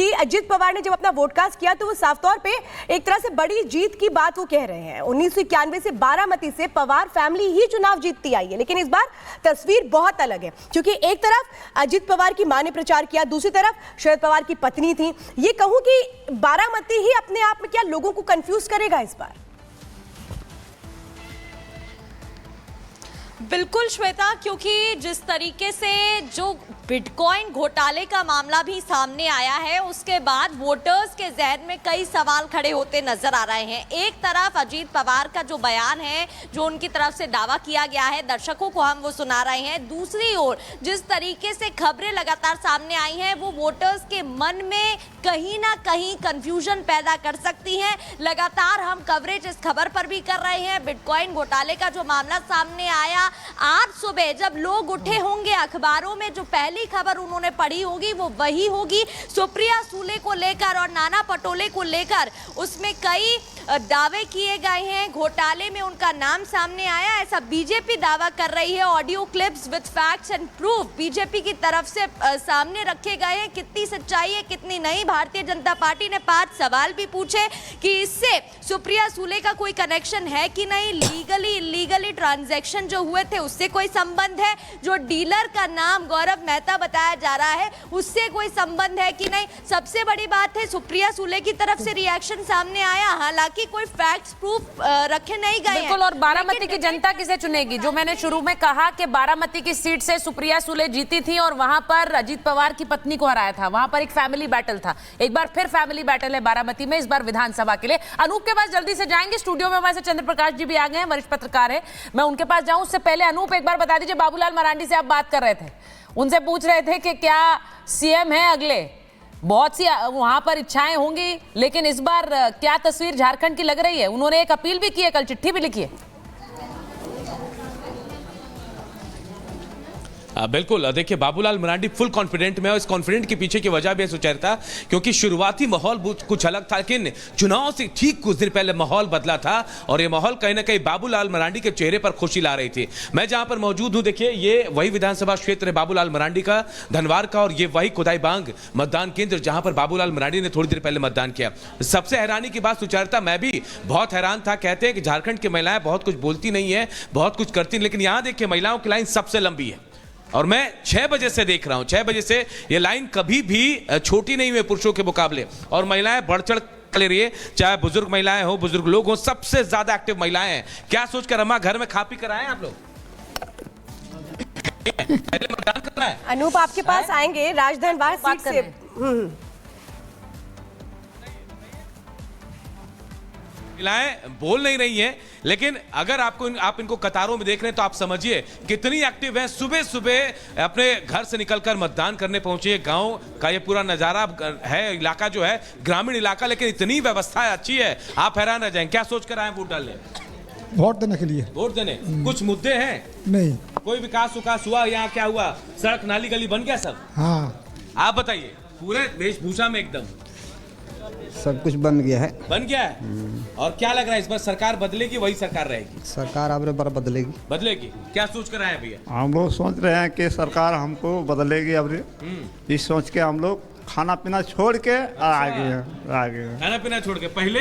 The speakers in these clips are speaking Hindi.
कि अजित पवार ने जब अपना वोटकास्ट किया तो वो साफ तौर पे एक तरह से बड़ी जीत की बात वो कह रहे हैं। 1991 से बारामती से पवार फैमिली ही चुनाव जीतती आई है, लेकिन इस बार तस्वीर बहुत अलग है, क्योंकि एक तरफ अजित पवार की मां ने प्रचार किया, दूसरी तरफ शरद पवार की पत्नी थी। ये कहूं कि बारामती ही अपने आप में क्या लोगों को कंफ्यूज करेगा इस बार? बिल्कुल श्वेता, क्योंकि जिस तरीके से जो बिटकॉइन घोटाले का मामला भी सामने आया है, उसके बाद वोटर्स के जहन में कई सवाल खड़े होते नजर आ रहे हैं। एक तरफ अजीत पवार का जो बयान है, जो उनकी तरफ से दावा किया गया है, दर्शकों को हम वो सुना रहे हैं। दूसरी ओर जिस तरीके से खबरें लगातार सामने आई हैं, वो वोटर्स के मन में कहीं ना कहीं कंफ्यूजन पैदा कर सकती हैं। लगातार हम कवरेज इस खबर पर भी कर रहे हैं। बिटकॉइन घोटाले का जो मामला सामने आया, आज सुबह जब लोग उठे होंगे, अखबारों में जो पहली खबर उन्होंने पढ़ी होगी वो वही होगी सुप्रिया सूले को लेकर और नाना पटोले को लेकर। उसमें कई दावे किए गए हैं, घोटाले में उनका नाम सामने आया, ऐसा बीजेपी दावा कर रही है। Audio clips with facts and proof BJP की तरफ से सामने रखे गए हैं। कितनी सच्चाई है कितनी नहीं, भारतीय जनता पार्टी ने 5 सवाल भी पूछे कि इससे सुप्रिया सूले का कोई कनेक्शन है कि नहीं, लीगली इलीगली ट्रांजैक्शन जो हुए थे उससे कोई संबंध है, जो डीलर का नाम गौरव मेहता बताया जा रहा है उससे कोई संबंध है कि नहीं। सबसे बड़ी बात है सुप्रिया सूले की तरफ से रिएक्शन सामने आया, हालांकि कोई फैक्ट्स प्रूफ रखे नहीं गए। बिल्कुल, और बारामती की जनता किसे चुनेगी? जो मैंने शुरू में कहा कि बारामती की सीट से सुप्रिया सूले जीती थी और वहां पर अजीत पवार की पत्नी को हराया था। वहां पर एक फैमिली बैटल था। एक बार फिर फैमिली बैटल है बारामती में, इस बार विधानसभा के लिए। अनूप के पास जल्दी से जाएंगे, स्टूडियो में हमारे से चंद्र प्रकाश जी भी आ गए हैं, वरिष्ठ पत्रकार है, मैं उनके पास जाऊं। उससे पहले अनूप एक बार बता दीजिए, बाबूलाल मरांडी से आप बात कर रहे थे, उनसे पूछ रहे थे कि क्या सीएम है अगले, बहुत सी वहां पर इच्छाएं होंगी, लेकिन इस बार क्या तस्वीर झारखंड की लग रही है? उन्होंने एक अपील भी की है, कल चिट्ठी भी लिखी है। बिल्कुल, देखिए बाबूलाल मरांडी फुल कॉन्फिडेंट में, और इस कॉन्फिडेंट के पीछे की वजह भी सुचेता, क्योंकि शुरुआती माहौल कुछ अलग था, लेकिन चुनाव से ठीक कुछ दिन पहले माहौल बदला था और ये माहौल कहीं ना कहीं बाबूलाल मरांडी के चेहरे पर खुशी ला रही थी। मैं जहां पर मौजूद हूं, देखिए ये वही विधानसभा क्षेत्र है बाबूलाल मरांडी का, धनवार का, और ये वही कुदाईबांग मतदान केंद्र जहां पर बाबूलाल मरांडी ने थोड़ी देर पहले मतदान किया। सबसे हैरानी की बात सुचेता, मैं भी बहुत हैरान था। कहते हैं कि झारखंड की महिलाएं बहुत कुछ बोलती नहीं है, बहुत कुछ करती, लेकिन यहां देखिए महिलाओं की लाइन सबसे लंबी है, और मैं 6 बजे से देख रहा हूं, 6 बजे से ये लाइन कभी भी छोटी नहीं हुई पुरुषों के मुकाबले, और महिलाएं बढ़ चढ़ ले रही है, चाहे बुजुर्ग महिलाएं हो, बुजुर्ग लोग हो, सबसे ज्यादा एक्टिव महिलाएं हैं। क्या सोचकर अम्मा घर में खा पी कर आए आप लोग? पहले मतदान करना है। अनूप आपके पास आएंगे, राजधनवार सीट से महिलाएं बोल नहीं रही हैं, लेकिन अगर आप इनको कतारों में देख रहे हैं तो आप समझिए कितनी एक्टिव हैं। सुबह सुबह अपने घर से निकलकर मतदान करने पहुंचे। गांव का ये पूरा नजारा है, इलाका जो है ग्रामीण इलाका, लेकिन इतनी व्यवस्था अच्छी है, आप हैरान रह जाएंगे। क्या सोचकर आए वोट डालने? वोट देने के लिए। वोट देने। कुछ मुद्दे हैं? नहीं। कोई विकास हुआ? यहाँ क्या हुआ? सड़क नाली गली बन गया सब? हाँ। आप बताइए, पूरे वेशभूषा में एकदम सब कुछ बन गया है। बन गया है। और क्या लग रहा है इस बार सरकार बदलेगी, वही सरकार रहेगी? सरकार अब बार बदलेगी। बदलेगी। क्या सोच कर आए भैया? हम लोग सोच रहे हैं कि सरकार हमको बदलेगी अब, इस सोच के हम लोग खाना पीना छोड़ के आगे खाना पीना छोड़ के पहले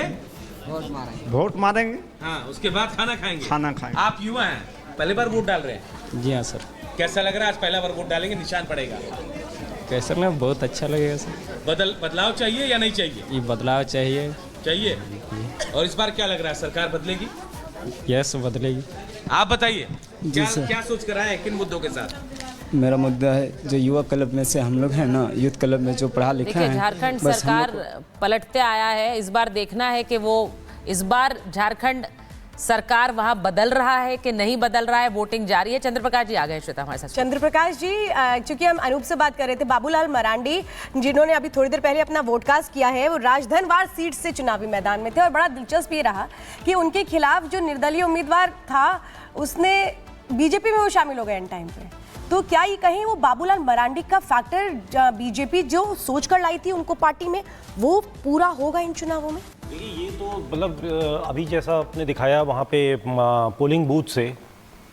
वोट मारेंगे। हाँ, उसके बाद खाना खाएंगे। आप युवा हैं, पहली बार वोट डाल रहे हैं? जी हाँ सर। कैसा लग रहा है आज पहला बार वोट डालेंगे, निशान पड़ेगा? कैसा ना, बहुत अच्छा लगेगा सर। बदलाव चाहिए या नहीं चाहिए? ये बदलाव चाहिए। और इस बार क्या लग रहा है, सरकार बदलेगी? यस, बदलेगी। आप बताइए, क्या सोच कर आए, किन मुद्दों के साथ? मेरा मुद्दा है जो युवा क्लब में से हम लोग हैं ना, यूथ क्लब में जो पढ़ा लिखा है। झारखंड सरकार पलटते आया है, इस बार देखना है कि वो इस बार झारखंड सरकार वहां बदल रहा है कि नहीं बदल रहा है। वोटिंग जारी है। चंद्र प्रकाश जी आ गए श्वेता हमारे साथ। चंद्र प्रकाश जी, चूंकि हम अनूप से बात कर रहे थे, बाबूलाल मरांडी जिन्होंने अभी थोड़ी देर पहले अपना वोटकास्ट किया है, वो राजधनवार सीट से चुनावी मैदान में थे, और बड़ा दिलचस्प ये रहा कि उनके खिलाफ जो निर्दलीय उम्मीदवार था उसने बीजेपी में वो शामिल हो गए एंड टाइम पे। तो क्या ये कहीं वो बाबूलाल मरांडी का फैक्टर बीजेपी जो सोच कर लाई थी उनको पार्टी में, वो पूरा होगा इन चुनावों में? ये तो मतलब अभी जैसा आपने दिखाया वहाँ पे पोलिंग बूथ से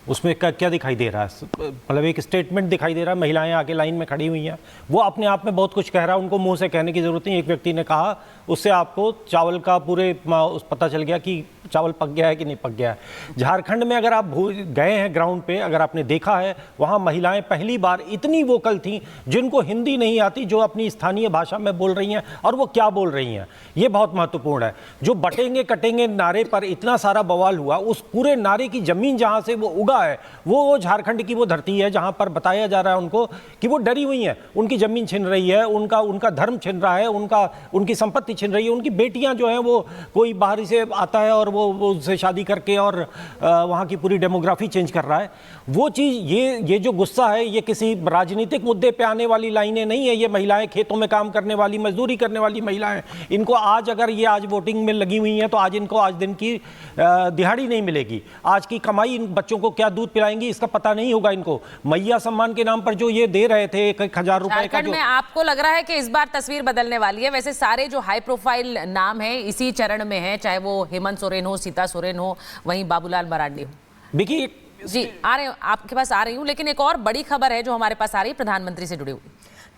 उसमें क्या दिखाई दे रहा है? मतलब एक स्टेटमेंट दिखाई दे रहा है, महिलाएं आके लाइन में खड़ी हुई हैं, वो अपने आप में बहुत कुछ कह रहा है, उनको मुंह से कहने की ज़रूरत नहीं। एक व्यक्ति ने कहा, उससे आपको चावल का पूरे पता चल गया कि चावल पक गया है कि नहीं पक गया है। झारखंड में अगर आप गए हैं ग्राउंड पे, अगर आपने देखा है, वहाँ महिलाएं पहली बार इतनी वोकल थीं, जिनको हिंदी नहीं आती, जो अपनी स्थानीय भाषा में बोल रही हैं, और वो क्या बोल रही हैं, ये बहुत महत्वपूर्ण है। जो बटेंगे कटेंगे नारे पर इतना सारा बवाल हुआ, उस पूरे नारे की जमीन जहाँ से वो उगा है, वो झारखंड की वो धरती है जहाँ पर बताया जा रहा है उनको कि वो डरी हुई हैं, उनकी जमीन छिन रही है, उनका धर्म छिन रहा है, उनकी संपत्ति छिन रही है, उनकी बेटियां जो हैं वो कोई बाहर से आता है और वो उससे शादी करके और वहाँ की पूरी डेमोग्राफी चेंज कर रहा है। वो चीज़, ये जो गुस्सा है, ये किसी राजनीतिक मुद्दे पे आने वाली लाइनें नहीं है। ये महिलाएं खेतों में काम करने वाली, मजदूरी करने वाली महिलाएं, इनको आज अगर ये आज वोटिंग में लगी हुई हैं तो आज इनको आज दिन की दिहाड़ी नहीं मिलेगी, आज की कमाई इन बच्चों को क्या दूध पिलाएंगी इसका पता नहीं होगा इनको। मैया सम्मान के नाम पर जो ये दे रहे थे 1,000 रुपए का, में आपको लग रहा है कि इस बार तस्वीर बदलने वाली है? वैसे सारे जो हाई प्रोफाइल नाम हैं इसी चरण में हैं, चाहे वो हेमंत सोरेन हो, सीता सोरेन हो, वहीं बाबूलाल मरांडी हो। देखिए जी, आ रहे हूँ, आपके पास आ रही हूँ, लेकिन एक और बड़ी खबर है जो हमारे पास आ रही है प्रधानमंत्री से जुड़ी हुई।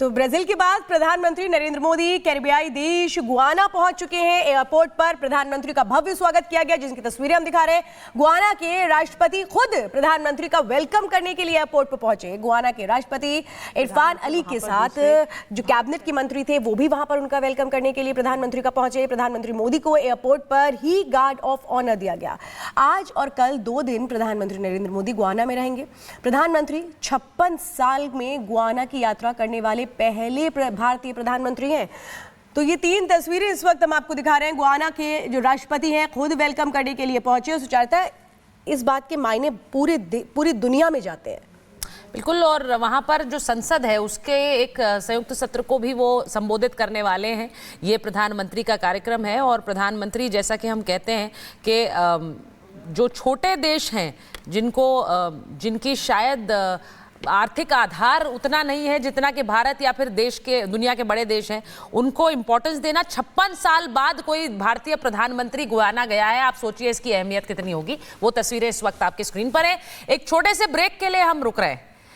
तो ब्राजील के बाद प्रधानमंत्री नरेंद्र मोदी कैरिबियाई देश गुआना पहुंच चुके हैं। एयरपोर्ट पर प्रधानमंत्री का भव्य स्वागत किया गया, जिसकी तस्वीरें हम दिखा रहे हैं। गुआना के राष्ट्रपति खुद प्रधानमंत्री का वेलकम करने के लिए एयरपोर्ट पर पहुंचे। गुआना के राष्ट्रपति इरफान अली के साथ जो कैबिनेट के मंत्री थे वो भी वहां पर उनका वेलकम करने के लिए प्रधानमंत्री का पहुंचे। प्रधानमंत्री मोदी को एयरपोर्ट पर ही गार्ड ऑफ ऑनर दिया गया। आज और कल 2 दिन प्रधानमंत्री नरेंद्र मोदी गुआना में रहेंगे। प्रधानमंत्री 56 साल में गुआना की यात्रा करने वाले पहले भारतीय प्रधानमंत्री हैं। तो ये 3 तस्वीरें इस वक्त हम आपको दिखा रहे हैं। गुआना के जो राष्ट्रपति हैं खुद वेलकम करने के लिए पहुंचे। सुचारता, इस बात के मायने पूरी दुनिया में जाते हैं। बिल्कुल, और वहाँ पर जो संसद है उसके एक संयुक्त सत्र को भी वो संबोधित करने वाले हैं। ये प्रधानमंत्री का कार्यक्रम है, और प्रधानमंत्री, जैसा कि हम कहते हैं कि जो छोटे देश हैं, जिनकी शायद आर्थिक आधार उतना नहीं है जितना कि भारत या फिर दुनिया के बड़े देश हैं, उनको इंपॉर्टेंस देना। 56 साल बाद कोई भारतीय प्रधानमंत्री गुआना गया है, आप सोचिए इसकी अहमियत कितनी होगी। वो तस्वीरें इस वक्त आपकी स्क्रीन पर है। एक छोटे से ब्रेक के लिए हम रुक रहे हैं।